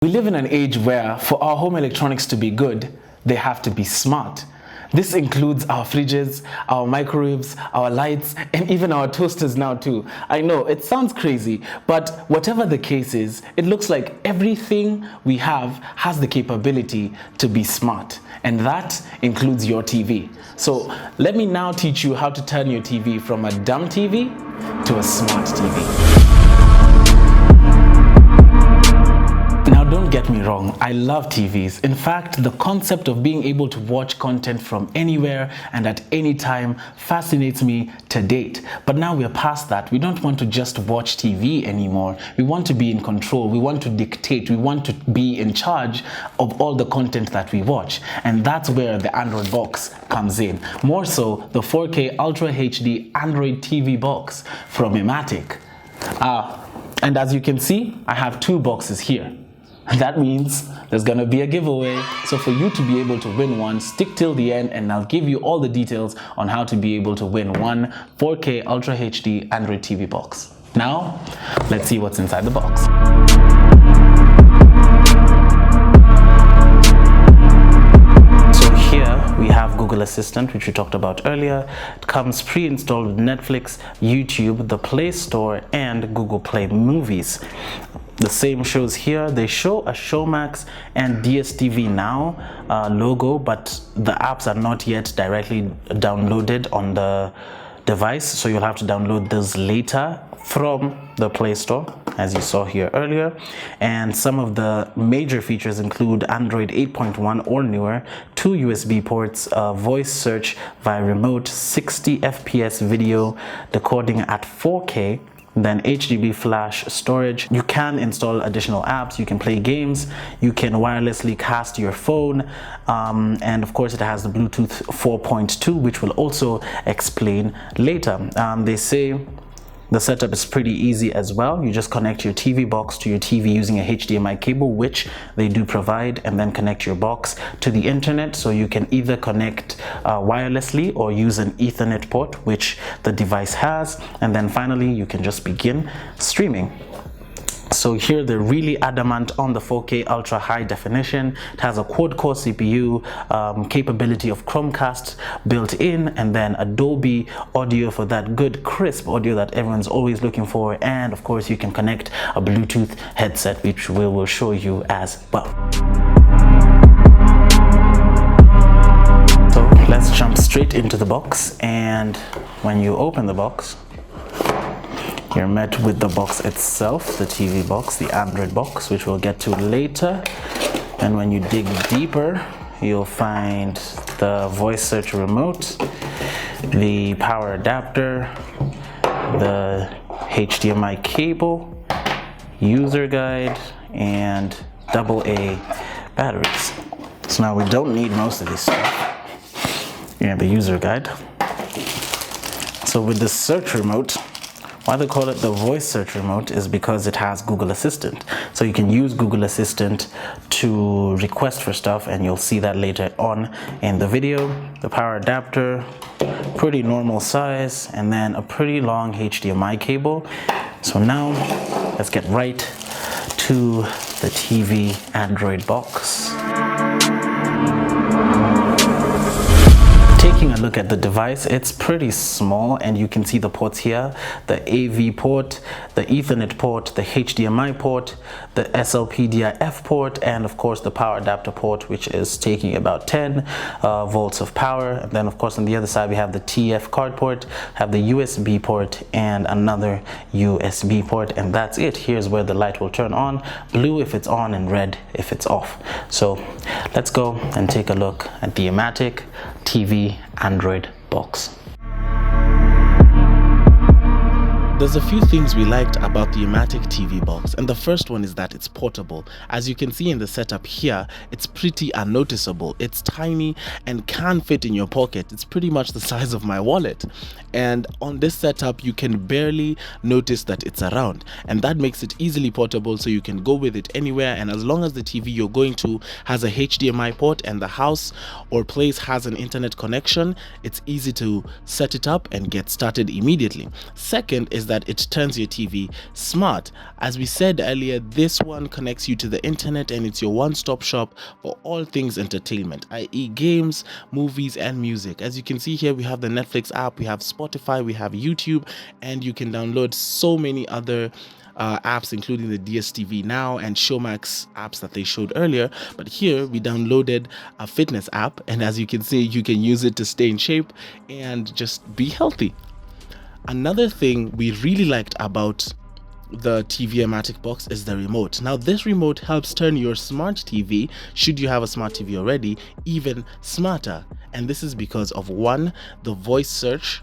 We live in an age where for our home electronics to be good, they have to be smart. This includes our fridges, our microwaves, our lights, and even our toasters now too. I know, it sounds crazy, but whatever the case is, it looks like everything we have has the capability to be smart. And that includes your TV. So let me now teach you how to turn your TV from a dumb TV to a smart TV. Now, don't get me wrong, I love TVs. In fact, the concept of being able to watch content from anywhere and at any time fascinates me to date. But now we're past that. We don't want to just watch TV anymore. We want to be in control. We want to dictate. We want to be in charge of all the content that we watch. And that's where the Android box comes in. More so, the 4K Ultra HD Android TV box from Ematic. And as you can see, I have two boxes here. That means there's gonna be a giveaway. So for you to be able to win one, stick till the end and I'll give you all the details on how to be able to win one 4K Ultra HD Android TV box. Now, let's see what's inside the box. So here we have Google Assistant, which we talked about earlier. It comes pre-installed with Netflix, YouTube, the Play Store, and Google Play Movies. The same shows here. They show a Showmax and DSTV Now logo, but the apps are not yet directly downloaded on the device, so you'll have to download those later from the Play Store, as you saw here earlier. And some of the major features include Android 8.1 or newer, 2 USB ports, voice search via remote, 60 FPS video decoding at 4K, then HDB flash storage. You can install additional apps, you can play games, you can wirelessly cast your phone, and of course it has the Bluetooth 4.2, which we'll also explain later. They say the setup is pretty easy as well. You just connect your TV box to your TV using a HDMI cable, which they do provide, and then connect your box to the internet. So you can either connect wirelessly or use an Ethernet port, which the device has. And then finally, you can just begin streaming. So here they're really adamant on the 4K ultra high definition. It has a quad-core CPU, capability of Chromecast built in, and then Dolby audio for that good crisp audio that everyone's always looking for. And of course you can connect a Bluetooth headset, which we will show you as well. So let's jump straight into the box, and when you open the box, you're met with the box itself, the TV box, the Android box, which we'll get to later. And when you dig deeper, you'll find the voice search remote, the power adapter, the HDMI cable, user guide, and AA batteries. So now we don't need most of this stuff. You have the user guide. So with the search remote, why they call it the voice search remote is because it has Google Assistant. So you can use Google Assistant to request for stuff, and you'll see that later on in the video. The power adapter, pretty normal size, and then a pretty long HDMI cable. So now let's get right to the TV Android box. Taking a look at the device, it's pretty small, and you can see the ports here: the AV port, the Ethernet port, the HDMI port, the SLPDIF port, and of course the power adapter port, which is taking about 10 volts of power. And then of course on the other side we have the TF card port, have the USB port, and another USB port, and that's it. Here's where the light will turn on: blue if it's on and red if it's off. So let's go and take a look at the Ematic TV Android box. There's a few things we liked about the Ematic TV box, and the first one is that it's portable. As you can see in the setup here, it's pretty unnoticeable. It's tiny and can fit in your pocket. It's pretty much the size of my wallet. And on this setup, you can barely notice that it's around, and that makes it easily portable, so you can go with it anywhere. And as long as the TV you're going to has a HDMI port and the house or place has an internet connection, it's easy to set it up and get started immediately. Second is that it turns your TV smart. As we said earlier, this one connects you to the internet and it's your one-stop shop for all things entertainment, i.e. games, movies, and music. As you can see here, we have the Netflix app, we have Spotify, we have YouTube, and you can download so many other apps, including the DSTV Now and Showmax apps that they showed earlier. But here we downloaded a fitness app, and as you can see, you can use it to stay in shape and just be healthy. Another thing we really liked about the TV Ematic box is the remote. Now this remote helps turn your smart TV, should you have a smart TV already, even smarter. And this is because of one, the voice search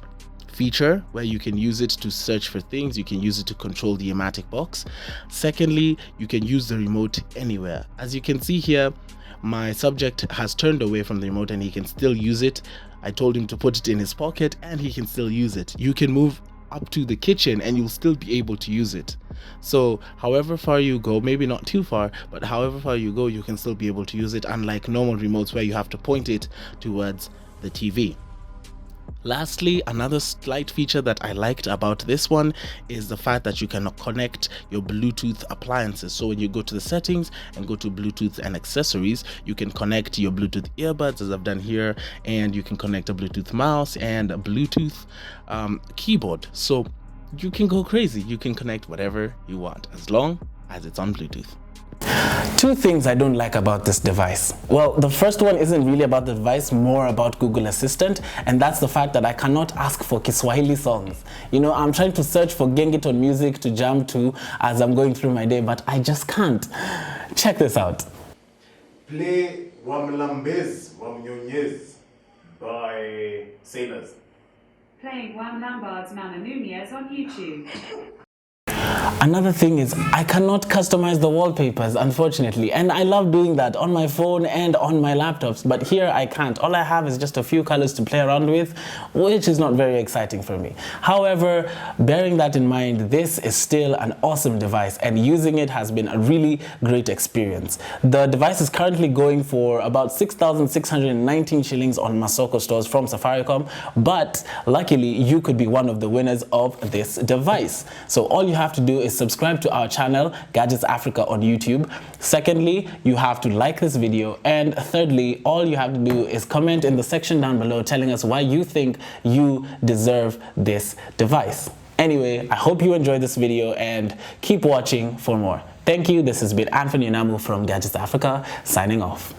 feature where you can use it to search for things, you can use it to control the Ematic box. Secondly, you can use the remote anywhere. As you can see here, my subject has turned away from the remote and he can still use it. I told him to put it in his pocket and he can still use it. You can move up to the kitchen and you'll still be able to use it. So however far you go, maybe not too far, but however far you go, you can still be able to use it, unlike normal remotes where you have to point it towards the TV. Lastly, another slight feature that I liked about this one is the fact that you can connect your Bluetooth appliances. So when you go to the settings and go to Bluetooth and accessories, you can connect your Bluetooth earbuds, as I've done here, and you can connect a Bluetooth mouse and a Bluetooth keyboard. So you can go crazy. You can connect whatever you want as long as it's on Bluetooth. Two things I don't like about this device. Well, the first one isn't really about the device, more about Google Assistant, and that's the fact that I cannot ask for Kiswahili songs. You know, I'm trying to search for Gengeton music to jam to as I'm going through my day, but I just can't. Check this out. Play Wamlambez Wamnyonyez by Sailors. Playing Wham Lambard's Mama Nunez on YouTube. Another thing is I cannot customize the wallpapers, unfortunately, and I love doing that on my phone and on my laptops, but here I can't. All I have is just a few colors to play around with, which is not very exciting for me. However, bearing that in mind, this is still an awesome device and using it has been a really great experience. The device is currently going for about 6,619 shillings on Masoko stores from Safaricom, but luckily you could be one of the winners of this device. So all you have to do is subscribe to our channel, Gadgets Africa, on YouTube. Secondly, you have to like this video, and thirdly, all you have to do is comment in the section down below telling us why you think you deserve this device. Anyway, I hope you enjoyed this video and keep watching for more. Thank you. This has been Anthony Namu from Gadgets Africa, signing off.